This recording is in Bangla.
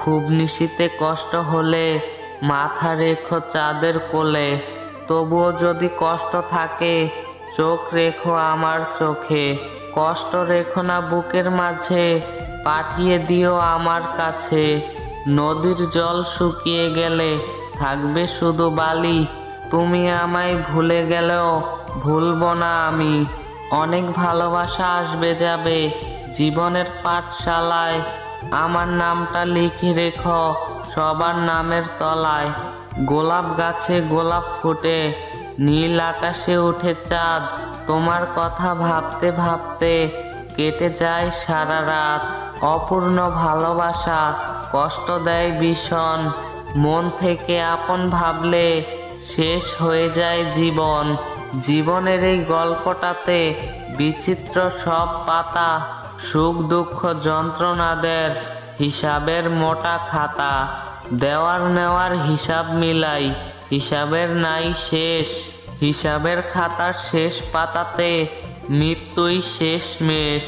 খুব নিশীতে কষ্ট হলে মাথা রেখো চাঁদের কোলে। তবুও যদি কষ্ট থাকে চোখ রেখো আমার চোখে। কষ্ট রেখো না বুকের মাঝে, পাঠিয়ে দিও আমার কাছে। নদীর জল শুকিয়ে গেলে থাকবে শুধু বালি, তুমি আমায় ভুলে গেলেও ভুলবো না আমি। অনেক ভালোবাসা আসবে যাবে জীবনের পাঠশালায়, আমার নামটা লিখে রেখো সবার নামের তলায়। গোলাপ গাছে গোলাপ ফুটে, নীল আকাশে উঠে চাঁদ, তোমার কথা ভাবতে ভাবতে কেটে যায় সারা রাত। অপূর্ণ ভালোবাসা কষ্ট দেয় ভীষণ, মন থেকে আপন ভাবলে শেষ হয়ে যায় জীবন। জীবনের এই গল্পটাতে বিচিত্র সব পাতা, সুখ দুঃখ যন্ত্রণাদের হিসাবের মোটা খাতা। দেওয়ার নেওয়ার হিসাব মিলাই, হিসাবের নাই শেষ। হিসাবের খাতার শেষ পাতাতে মৃত্যুই শেষমেশ।